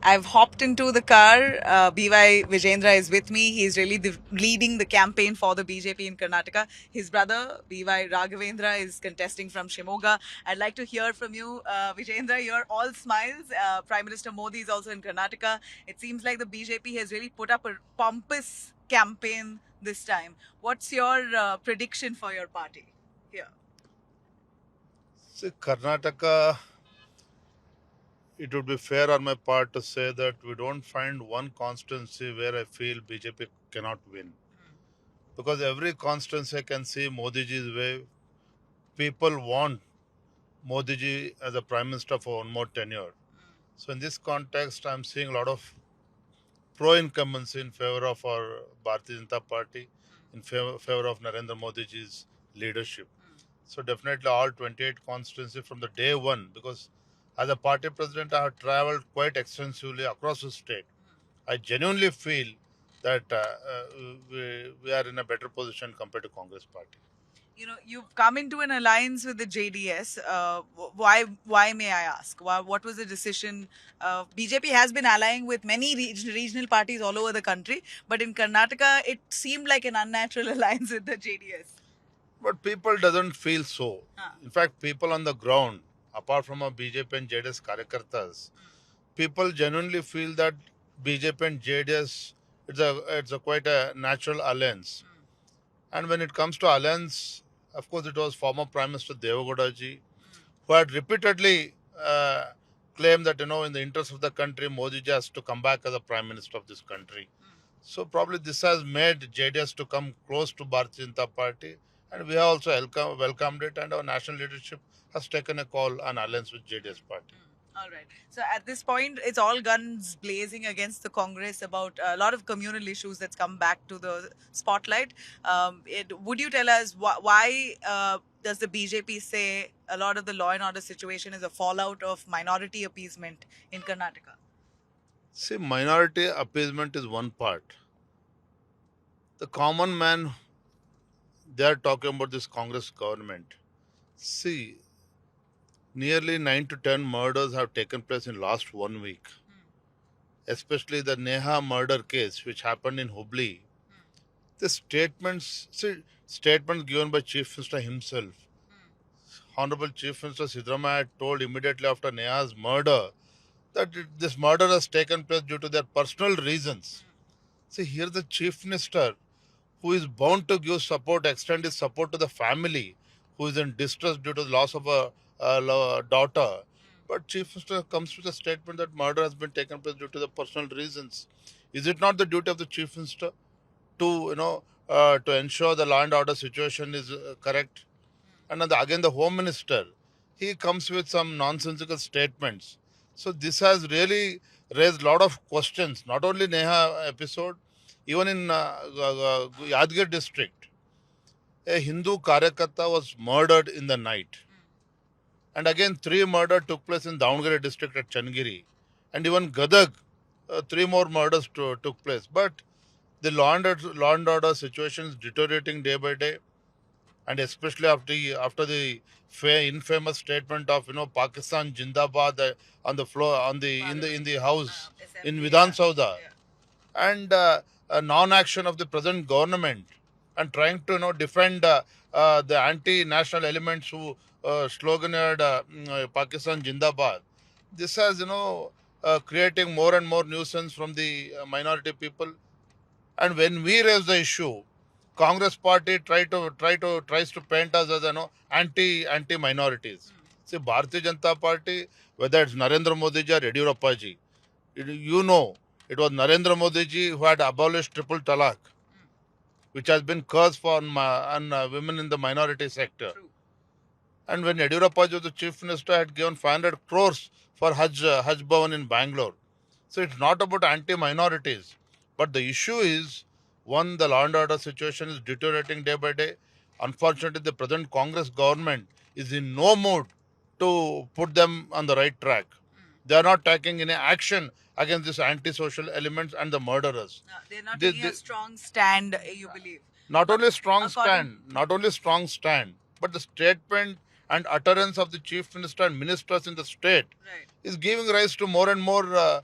I've hopped into the car. BY Vijayendra is with me. He's really leading the campaign for the BJP in Karnataka. His brother, BY Raghavendra, is contesting from Shimoga. I'd like to hear from you, Vijayendra. You're all smiles. Prime Minister Modi is also in Karnataka. It seems like the BJP has really put up a pompous campaign this time. What's your prediction for your party here? See, Karnataka, it would be fair on my part to say that we don't find one constituency where I feel BJP cannot win. Because every constituency I can see Modi ji's way. People want Modi ji as a prime minister for one more tenure. So in this context, I'm seeing a lot of pro-incumbency in favor of our Bharatiya Janata Party, in favor of Narendra Modi ji's leadership. So definitely all 28 constituency from the day one, because as a party president, I have traveled quite extensively across the state. I genuinely feel that we are in a better position compared to Congress party. You know, you've come into an alliance with the JDS. Why may I ask? What was the decision? BJP has been allying with many regional parties all over the country, but in Karnataka, it seemed like an unnatural alliance with the JDS. But people doesn't feel so. In fact, people on the ground, apart from our BJP and JDS karyakartas, people genuinely feel that BJP and JDS it's a quite a natural alliance. And when it comes to alliance, of course, it was former Prime Minister Devagowda ji who had repeatedly claimed that in the interest of the country, Modi ji has to come back as a Prime Minister of this country. So probably this has made JDS to come close to Bharatiya Janata Party, and we have also welcomed it, and our national leadership has taken a call on alliance with JDS party. All right. So at this point, it's all guns blazing against the Congress about a lot of communal issues that's come back to the spotlight. Would you tell us why does the BJP say a lot of the law and order situation is a fallout of minority appeasement in Karnataka? See, minority appeasement is one part. The common man, they are talking about this Congress government. See, nearly 9 to 10 murders have taken place in last 1 week. Especially the Neha murder case, which happened in Hubli. The statements given by Chief Minister himself. Honorable Chief Minister Sidramaya had told immediately after Neha's murder that this murder has taken place due to their personal reasons. See, here the Chief Minister, who is bound to give support, extend his support to the family, who is in distress due to the loss of a daughter. But Chief Minister comes with a statement that murder has been taken place due to the personal reasons. Is it not the duty of the Chief Minister to ensure the law and order situation is correct? And again, the Home Minister, he comes with some nonsensical statements. So this has really raised a lot of questions. Not only Neha episode, even in Yadgir district, a Hindu Karyakarta was murdered in the night. And again, 3 murders took place in Davangere district at Changiri. And even Gadag, 3 more murders took place. But the law and order situation is deteriorating day by day. And especially after the infamous statement of Pakistan Jindabad on the floor in the house in Vidhan Sauda, and a non-action of the present government, and trying to defend the anti-national elements who sloganed Pakistan Jindabad. This has creating more and more nuisance from the minority people. And when we raise the issue, Congress party tries to paint us as anti minorities. See, Bharatiya Janata Party, whether it's Narendra Modi ji or Yediyurappa ji, it was Narendra Modi ji who had abolished triple talaq, which has been cursed on women in the minority sector. True. And when Yediyurappa ji was the chief minister, had given 500 crores for Hajj Bhavan in Bangalore. So it's not about anti-minorities, but the issue is, one, the law and order situation is deteriorating day by day. Unfortunately, the present Congress government is in no mood to put them on the right track. They are not taking any action against these anti-social elements and the murderers. They're not taking a strong stand, you believe? Not only strong stand, but the statement and utterance of the chief minister and ministers in the state. Right. is giving rise to more and more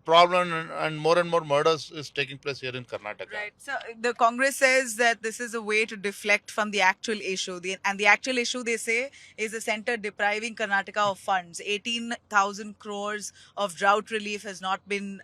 problem, and more and more murders is taking place here in Karnataka. Right. So the Congress says that this is a way to deflect from the actual issue. And the actual issue, they say, is the center depriving Karnataka of funds. 18,000 crores of drought relief has not been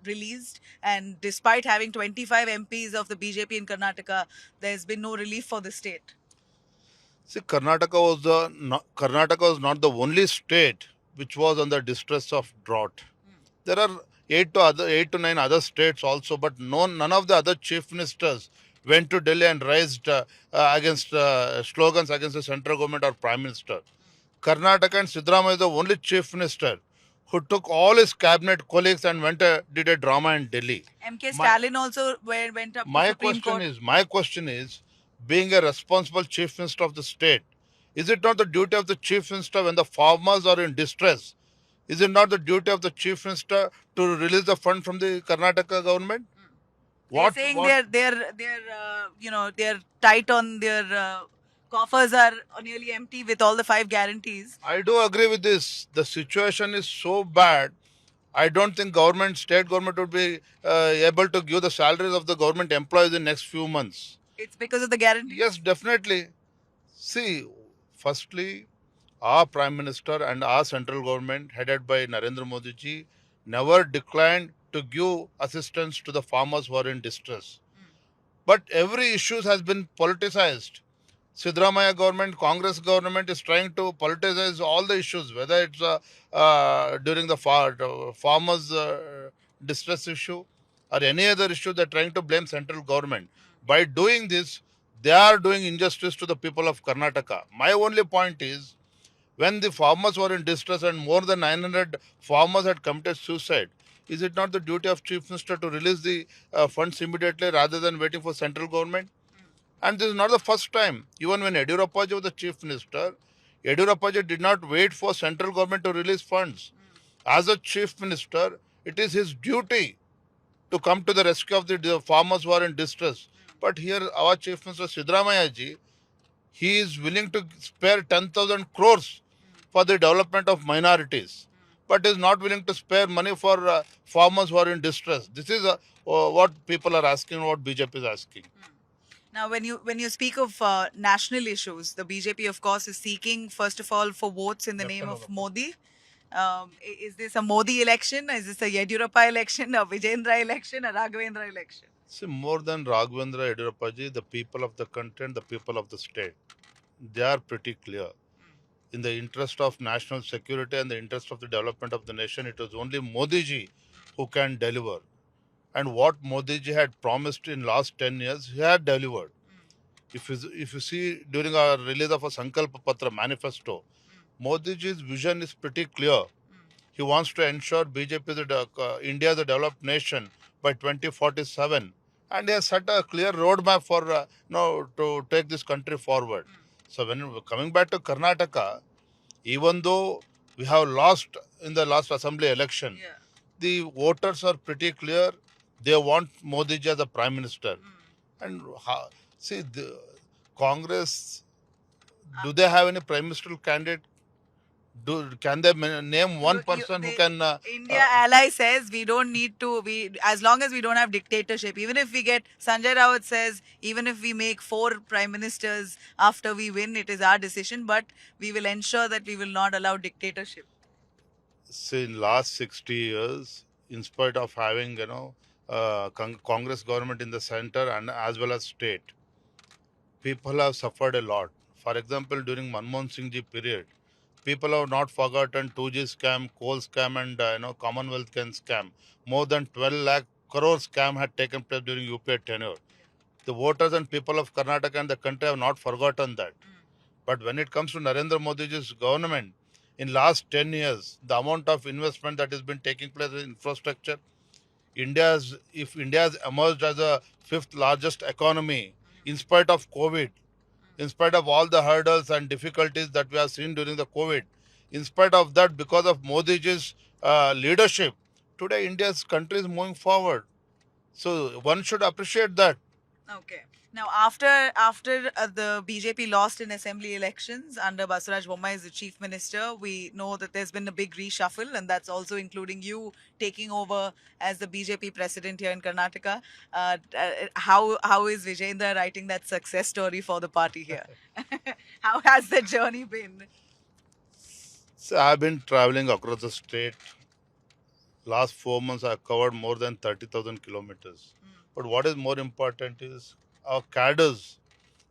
released. And despite having 25 MPs of the BJP in Karnataka, there's been no relief for the state. See, Karnataka was not the only state which was under distress of drought. There are 8 to 9 other states also, but none of the other chief ministers went to Delhi and raised against slogans against the central government or prime minister. Karnataka and Siddaramaiah is the only chief minister who took all his cabinet colleagues and did a drama in Delhi. MK Stalin also went up to Supreme Court. My question is, being a responsible chief minister of the state, is it not the duty of the chief minister when the farmers are in distress? Is it not the duty of the chief minister to release the fund from the Karnataka government? They're saying they're tight on their coffers are nearly empty with all the 5 guarantees. I do agree with this. The situation is so bad. I don't think state government would be able to give the salaries of the government employees in next few months. It's because of the guarantee. Yes, definitely. See, firstly, our Prime Minister and our central government, headed by Narendra Modi ji, never declined to give assistance to the farmers who are in distress. But every issue has been politicized. Siddaramaiah government, Congress government is trying to politicize all the issues, whether it's during the farmers' distress issue or any other issue. They're trying to blame central government. By doing this, they are doing injustice to the people of Karnataka. My only point is, when the farmers were in distress and more than 900 farmers had committed suicide, is it not the duty of Chief Minister to release the funds immediately rather than waiting for central government? And this is not the first time. Even when Yediyurappa was the Chief Minister, Yediyurappa did not wait for central government to release funds. As a Chief Minister, it is his duty to come to the rescue of the farmers who are in distress. But here, our Chief Minister Siddaramaiah ji, he is willing to spare 10,000 crores for the development of minorities, but is not willing to spare money for farmers who are in distress. This is what people are asking, what BJP is asking. Now, when you speak of national issues, the BJP, of course, is seeking first of all for votes in the name of Modi. Is this a Modi election? Is this a Yediyurappa election, a Vijayendra election, a Raghavendra election? See, more than Raghavendra Yediyurappa ji, the people of the country and the people of the state, they are pretty clear. In the interest of national security and the interest of the development of the nation, it was only Modi ji who can deliver. And what Modi ji had promised in last 10 years, he had delivered. If you see during our release of a Sankalpa Patra manifesto, Modi ji's vision is pretty clear. He wants to ensure BJP is India is a developed nation by 2047, and he has set a clear roadmap for to take this country forward. So when coming back to Karnataka, even though we have lost in the last assembly election, the voters are pretty clear. They want Modi ji as a prime minister. And see, the Congress, do they have any prime ministerial candidate? Can they name one person who can? India ally says we don't need to. As long as we don't have dictatorship. Even if we get Sanjay Rawat says, even if we make 4 prime ministers after we win, it is our decision. But we will ensure that we will not allow dictatorship. See, in last 60 years, in spite of having Congress government in the center and as well as state, people have suffered a lot. For example, during Manmohan Singh ji period, people have not forgotten 2G scam, coal scam, and Commonwealth Games scam. More than 12 lakh crore scam had taken place during UPA tenure. The voters and people of Karnataka and the country have not forgotten that. But when it comes to Narendra Modi's government, in last 10 years, the amount of investment that has been taking place in infrastructure, if India has emerged as a 5th largest economy, in spite of COVID, in spite of all the hurdles and difficulties that we have seen during the COVID, in spite of that, because of Modi ji's leadership, today India's country is moving forward. So one should appreciate that. Okay. Now, after the BJP lost in assembly elections under Basuraj Bommai as the chief minister, we know that there's been a big reshuffle, and that's also including you taking over as the BJP president here in Karnataka. How is Vijayendra writing that success story for the party here? How has the journey been? So I've been traveling across the state. Last 4 months, I've covered more than 30,000 kilometers. But what is more important is our cadres,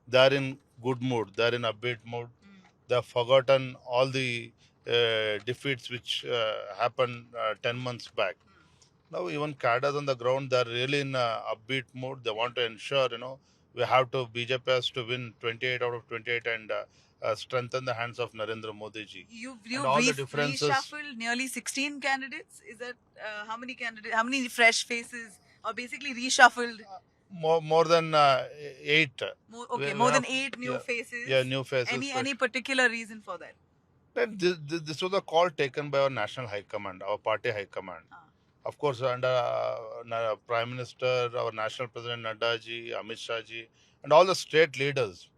they are in good mood, they are in upbeat mood. They have forgotten all the defeats which happened 10 months back. Now, even cadres on the ground, they are really in upbeat mood. They want to ensure, we have to, BJP has to win 28 out of 28 and strengthen the hands of Narendra Modi ji. You've reshuffled nearly 16 candidates. Is that how many candidates? How many fresh faces? Or basically reshuffled? More than 8. More than 8 new yeah, faces. Yeah, new faces. Any particular reason for that? And this was a call taken by our national high command, our party high command. Of course, under Prime Minister, our National President Nadda ji, Amit Shah ji, and all the state leaders.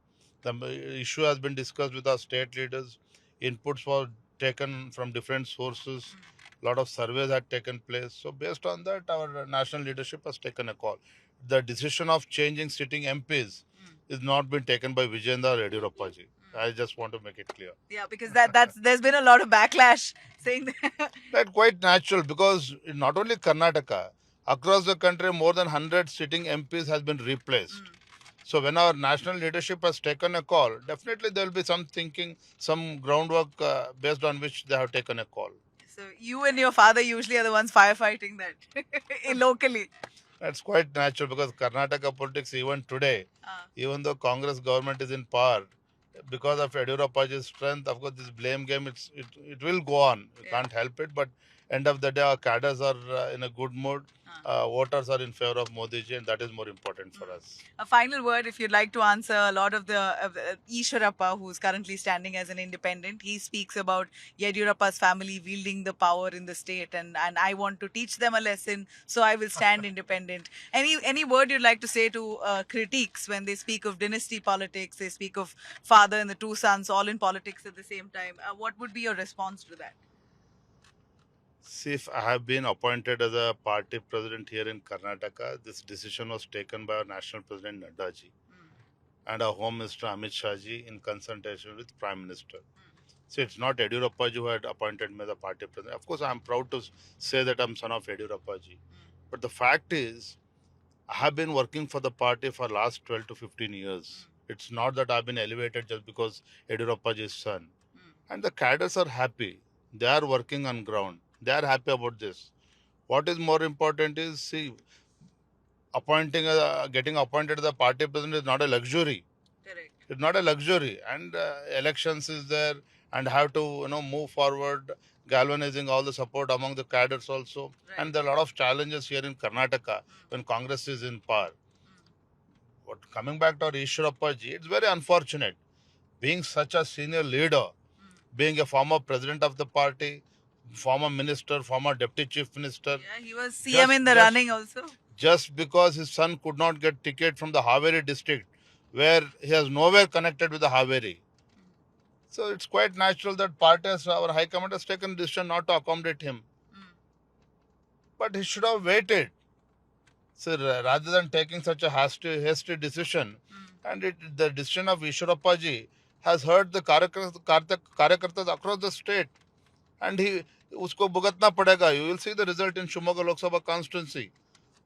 The issue has been discussed with our state leaders. Inputs were taken from different sources. A lot of surveys had taken place. So, based on that, our national leadership has taken a call. The decision of changing sitting MPs is not been taken by Vijayendra or Yediyurappa ji. I just want to make it clear. Yeah, because there's been a lot of backlash saying that. That's quite natural because in not only Karnataka, across the country, more than 100 sitting MPs has been replaced. So when our national leadership has taken a call, definitely there will be some thinking, some groundwork based on which they have taken a call. So you and your father usually are the ones firefighting that locally. That's quite natural because Karnataka politics even today, even though Congress government is in power, because of Yediyurappa's strength, of course, this blame game, it will go on. You can't help it, but end of the day, our cadres are in a good mood. Voters are in favor of Modi ji, and that is more important for us. A final word, if you'd like to answer a lot of the Yediyurappa, who's currently standing as an independent, he speaks about Yediyurappa's family wielding the power in the state, and I want to teach them a lesson, so I will stand independent. Any word you'd like to say to critiques when they speak of dynasty politics, they speak of father and the two sons all in politics at the same time? What would be your response to that? See, if I have been appointed as a party president here in Karnataka, this decision was taken by our national president Nadda ji and our home minister Amit Shah ji in consultation with Prime Minister. So it's not Yediyurappa ji who had appointed me as a party president. Of course, I'm proud to say that I'm son of Yediyurappa ji. But the fact is, I have been working for the party for last 12 to 15 years. It's not that I've been elevated just because Yediyurappa ji is son. And the cadres are happy. They are working on ground. They are happy about this. What is more important is, see, getting appointed as a party president is not a luxury. Correct. It's not a luxury, and elections is there, and have to move forward, galvanizing all the support among the cadres also. Right. And there are a lot of challenges here in Karnataka when Congress is in power. But coming back to our Yediyurappa ji, it's very unfortunate. Being such a senior leader, being a former president of the party, former minister, former deputy chief minister. Yeah, he was CM in the running also. Just because his son could not get ticket from the Haveri district, where he has nowhere connected with the Haveri. So it's quite natural that parties, our high command has taken decision not to accommodate him. But he should have waited. So rather than taking such a hasty decision, and the decision of Yediyurappa ji has hurt the Karyakartas across the state. And usko bhugatna padega. You will see the result in Shimoga Lok Sabha constituency.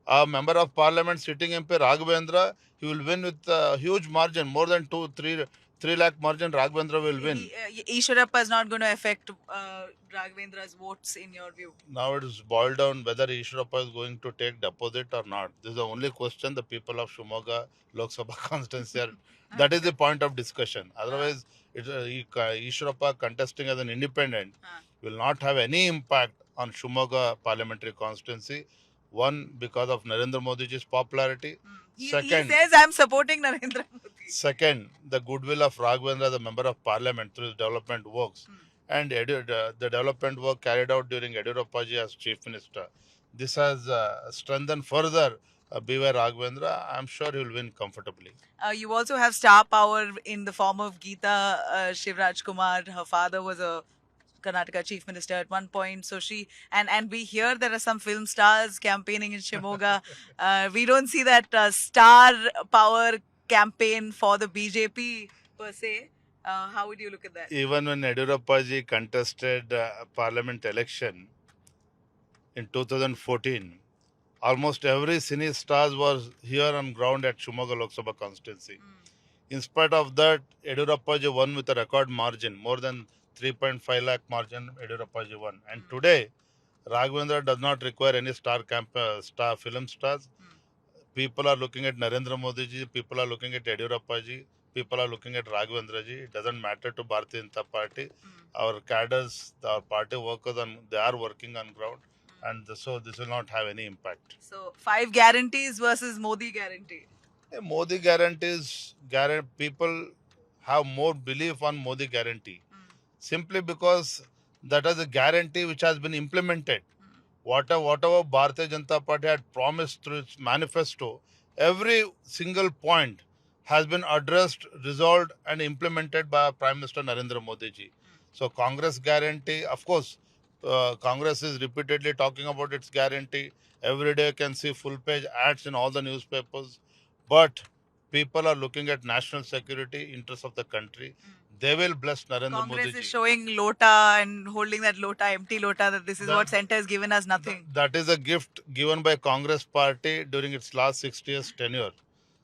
A member of parliament sitting MP Raghavendra, he will win with a huge margin, more than 3 lakh margin Raghavendra will win. Yediyurappa is not going to affect Raghavendra's votes in your view. Now it is boiled down whether Yediyurappa is going to take deposit or not. This is the only question the people of Shimoga Lok Sabha constituency are. That is the point of discussion. Otherwise, Yediyurappa contesting as an independent will not have any impact on Shimoga parliamentary constituency. One, because of Narendra Modi's popularity. Second, he says I'm supporting Narendra Modi. Second, the goodwill of Raghavendra, the member of parliament, through his development works. And the development work carried out during Yediyurappa ji as chief minister. This has strengthened further B.Y. Raghavendra, I'm sure he will win comfortably. You also have star power in the form of Geeta Shivraj Kumar. Her father was a Karnataka chief minister at one point. So and we hear there are some film stars campaigning in Shimoga. We don't see that star power campaign for the BJP per se. How would you look at that? Even when Yediyurappa ji contested parliament election in 2014, almost every cine stars was here on ground at Shimoga Lok Sabha constituency. In spite of that, Yediyurappa ji won with a record margin, more than 3.5 lakh margin. Yediyurappa ji won, and today Raghavendra does not require any star film stars. People are looking at Narendra Modi ji, people are looking at Yediyurappa ji, people are looking at Raghavendra ji. It doesn't matter to Bharatiya Janata Party. Our cadres, our party workers, they are working on ground, and so this will not have any impact. So five guarantees versus Modi guarantee. Modi guarantees, people have more belief on Modi guarantee simply because that is a guarantee which has been implemented. Whatever Bharatiya Janata Party had promised through its manifesto, every single point has been addressed, resolved, and implemented by Prime Minister Narendra Modi ji. So Congress guarantee, of course, Congress is repeatedly talking about its guarantee. Every day you can see full page ads in all the newspapers. But people are looking at national security, interests of the country. They will bless Narendra Modi ji. Congress is showing lota and holding that lota, empty lota, that this is what center has given us, nothing. That is a gift given by Congress party during its last 6 years tenure.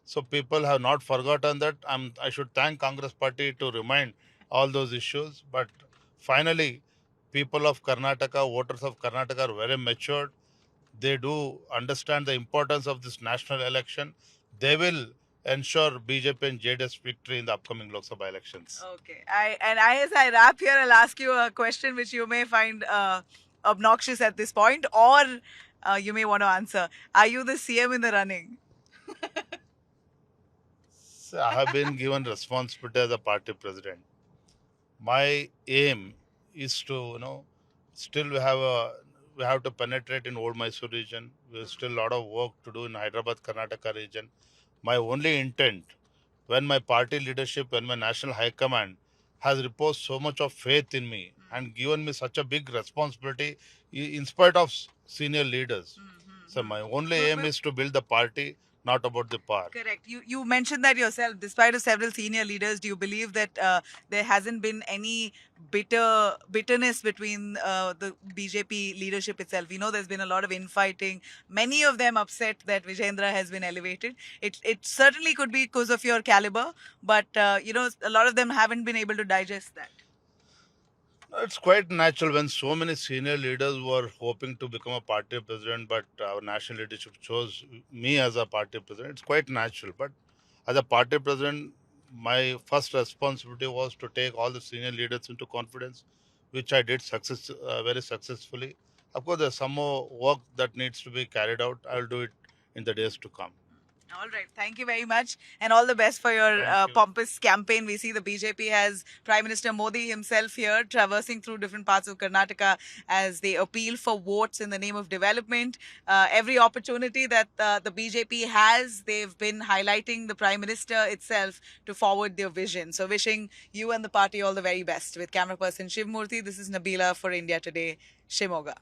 So people have not forgotten that. I should thank Congress party to remind all those issues. But finally, people of Karnataka, voters of Karnataka are very matured. They do understand the importance of this national election. They will ensure BJP and JDS victory in the upcoming Lok Sabha elections. Okay. As I wrap here, I'll ask you a question which you may find obnoxious at this point, or you may want to answer. Are you the CM in the running? So I have been given responsibility as a party president. My aim is to, still we have to penetrate in Old Mysore region. There's still a lot of work to do in Hyderabad, Karnataka region. My only intent, when my party leadership, when my national high command has reposed so much of faith in me and given me such a big responsibility in spite of senior leaders. So my only aim is to build the party, not about the power. Correct. You mentioned that yourself. Despite of several senior leaders, do you believe that there hasn't been any bitterness between the BJP leadership itself? We know there's been a lot of infighting. Many of them upset that Vijayendra has been elevated. It certainly could be because of your caliber, but a lot of them haven't been able to digest that. It's quite natural when so many senior leaders were hoping to become a party president, but our national leadership chose me as a party president. It's quite natural. But as a party president, my first responsibility was to take all the senior leaders into confidence, which I did very successfully. Of course, there's some more work that needs to be carried out. I'll do it in the days to come. All right. Thank you very much. And all the best for your pompous campaign. We see the BJP has Prime Minister Modi himself here traversing through different parts of Karnataka as they appeal for votes in the name of development. Every opportunity that the BJP has, they've been highlighting the Prime Minister itself to forward their vision. So wishing you and the party all the very best. With camera person Shiv Murthy, this is Nabila for India Today, Shimoga.